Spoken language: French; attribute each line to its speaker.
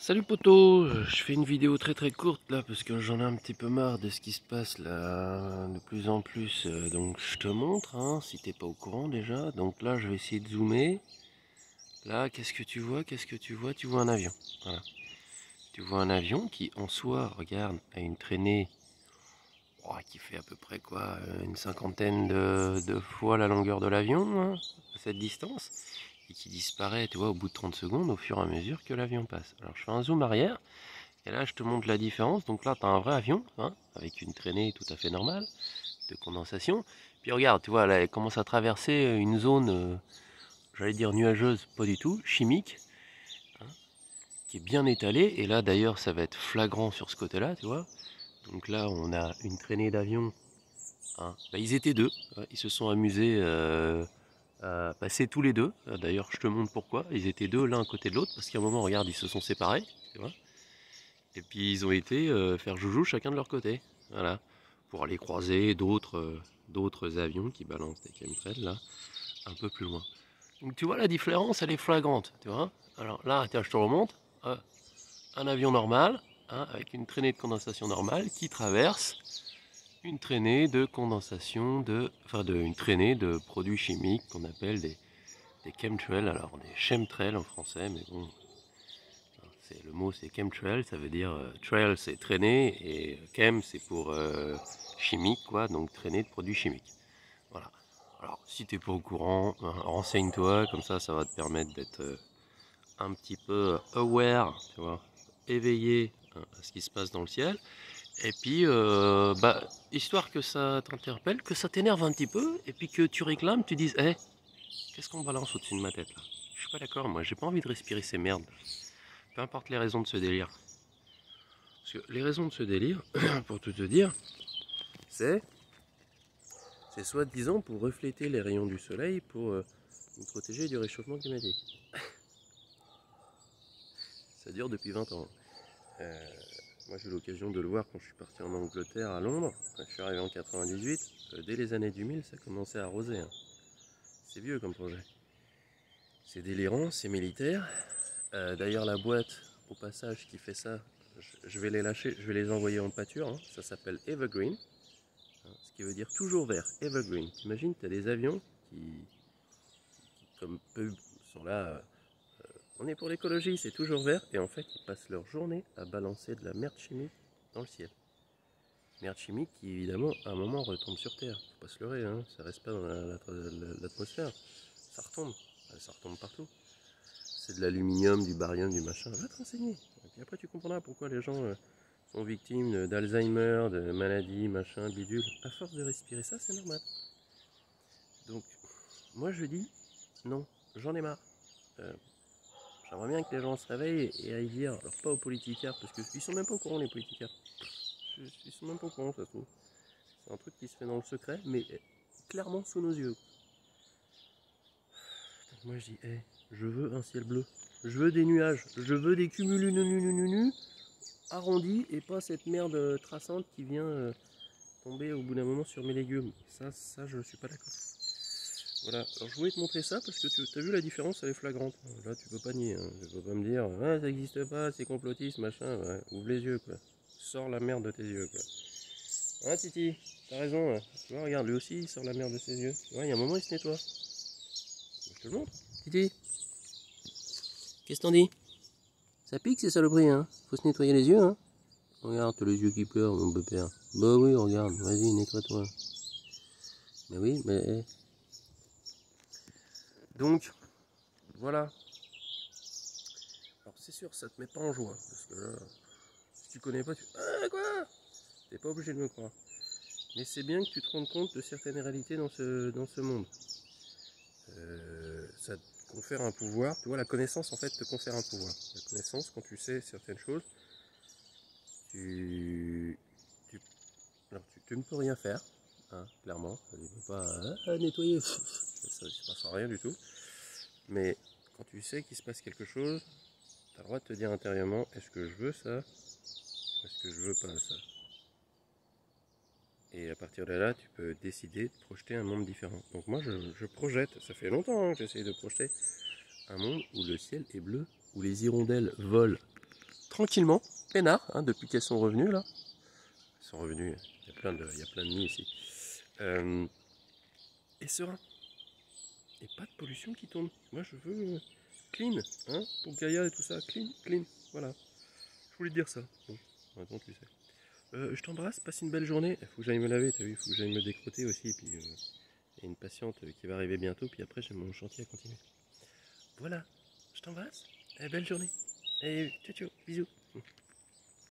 Speaker 1: Salut poto, je fais une vidéo très courte là parce que j'en ai un petit peu marre de ce qui se passe là de plus en plus. Donc je te montre hein, si t'es pas au courant déjà. Donc là je vais essayer de zoomer. Là qu'est-ce que tu vois? Qu'est-ce que tu vois? Tu vois un avion. Voilà. Tu vois un avion qui en soi, regarde, a une traînée qui fait à peu près quoi, une cinquantaine de fois la longueur de l'avion hein, à cette distance. Et qui disparaît, tu vois, au bout de 30 secondes au fur et à mesure que l'avion passe. Alors je fais un zoom arrière. Et là, je te montre la différence. Donc là, tu as un vrai avion, hein, avec une traînée tout à fait normale de condensation. Puis regarde, tu vois, là, elle commence à traverser une zone, j'allais dire nuageuse, pas du tout, chimique, hein, qui est bien étalée. Et là, d'ailleurs, ça va être flagrant sur ce côté-là, tu vois. Donc là, on a une traînée d'avion. Hein. Bah, ils étaient deux. Ouais, ils se sont amusés à passer tous les deux. D'ailleurs, je te montre pourquoi. Ils étaient deux l'un à côté de l'autre. Parce qu'à un moment, regarde, ils se sont séparés. Tu vois. Et puis ils ont été faire joujou chacun de leur côté. Voilà. Pour aller croiser d'autres avions qui balancent des chemtrails là, un peu plus loin. Donc tu vois la différence, elle est flagrante. Tu vois. Alors là, tiens, je te remonte. Un avion normal, hein, avec une traînée de condensation normale qui traverse une traînée de condensation une traînée de produits chimiques qu'on appelle des chemtrails. Alors des chemtrails en français, mais bon, le mot c'est chemtrail, ça veut dire trail c'est traîner et chem c'est pour chimique quoi, donc traîner de produits chimiques. Voilà. Alors si t'es pas au courant, renseigne-toi, comme ça va te permettre d'être un petit peu aware, tu vois, éveillé hein, à ce qui se passe dans le ciel. Et puis histoire que ça t'interpelle, que ça t'énerve un petit peu, et puis que tu réclames, tu dises, hé, qu'est-ce qu'on balance au-dessus de ma tête là? Je suis pas d'accord, moi j'ai pas envie de respirer ces merdes. Peu importe les raisons de ce délire. Parce que les raisons de ce délire, pour tout te dire, c'est soi-disant pour refléter les rayons du soleil pour nous protéger du réchauffement climatique. Ça dure depuis 20 ans. Euh, Moi j'ai eu l'occasion de le voir quand je suis parti en Angleterre à Londres. Quand je suis arrivé en 98, dès les années 2000, ça commençait à arroser. Hein. C'est vieux comme projet. C'est délirant, c'est militaire. D'ailleurs la boîte au passage qui fait ça, je vais les lâcher, je vais les envoyer en pâture. Hein. Ça s'appelle Evergreen. Ce qui veut dire toujours vert, evergreen. T'imagines, tu as des avions qui comme peu, sont là, on est pour l'écologie, c'est toujours vert, et en fait, ils passent leur journée à balancer de la merde chimique dans le ciel. Merde chimique qui, évidemment, à un moment retombe sur Terre. Faut pas se leurrer, hein, ça reste pas dans l'atmosphère. Ça retombe partout. C'est de l'aluminium, du barium, du machin. Va te renseigner. Et puis après, tu comprendras pourquoi les gens sont victimes d'Alzheimer, de maladies, machin, bidule. À force de respirer ça, c'est normal. Donc, moi je dis, non, j'en ai marre. Euh, J'aimerais bien que les gens se réveillent et aillent dire, alors pas aux politiciens, parce qu'ils sont même pas au courant les politiciens. Ils sont même pas au courant, ça se trouve. C'est un truc qui se fait dans le secret, mais clairement sous nos yeux. Donc moi je dis, hey, je veux un ciel bleu. Je veux des nuages. Je veux des cumulus arrondis et pas cette merde traçante qui vient tomber au bout d'un moment sur mes légumes. Ça je suis pas d'accord. Voilà, alors je voulais te montrer ça parce que tu as vu la différence, elle est flagrante. Là, tu peux pas nier, hein. Tu peux pas me dire, ah, ça n'existe pas, c'est complotiste, machin. Ouais. Ouvre les yeux, quoi. Sors la merde de tes yeux, quoi. Hein, Titi, t'as raison. Hein. Tu vois, regarde, lui aussi, il sort la merde de ses yeux. Tu vois, il y a un moment, il se nettoie. Je te le montre. Titi, qu'est-ce que t'en dis? Ça pique, ces saloperies, hein. Faut se nettoyer les yeux, hein. Regarde, t'as les yeux qui pleurent, mon beau père. Bah oui, regarde, vas-y, nettoie-toi. Mais oui, mais. Donc, voilà. Alors c'est sûr, ça te met pas en joie, parce que là, si tu connais pas, tu ah quoi? T'es pas obligé de me croire. Mais c'est bien que tu te rendes compte de certaines réalités dans ce monde. Ça te confère un pouvoir, tu vois, la connaissance en fait te confère un pouvoir. La connaissance, quand tu sais certaines choses, tu, tu, alors, tu ne peux rien faire, hein, clairement. Tu ne peux pas nettoyer, ça ne se passe rien du tout. Mais quand tu sais qu'il se passe quelque chose, tu as le droit de te dire intérieurement, est-ce que je veux ça? Est-ce que je veux pas ça? Et à partir de là, tu peux décider de projeter un monde différent. Donc moi, je projette, ça fait longtemps hein, que j'essaie de projeter un monde où le ciel est bleu, où les hirondelles volent tranquillement, peinard, hein, depuis qu'elles sont revenues là. Elles sont revenues, il y a plein de nids ici. Et serein. Et pas de pollution qui tombe. Moi je veux clean, hein, pour Gaïa et tout ça, clean, clean, voilà. Je voulais te dire ça. Bon, maintenant tu sais. Je t'embrasse, passe une belle journée. Il faut que j'aille me laver, t'as vu, il faut que j'aille me décrotter aussi. Puis il y a une patiente qui va arriver bientôt, puis après j'ai mon chantier à continuer. Voilà, je t'embrasse, belle journée. Et ciao ciao, bisous.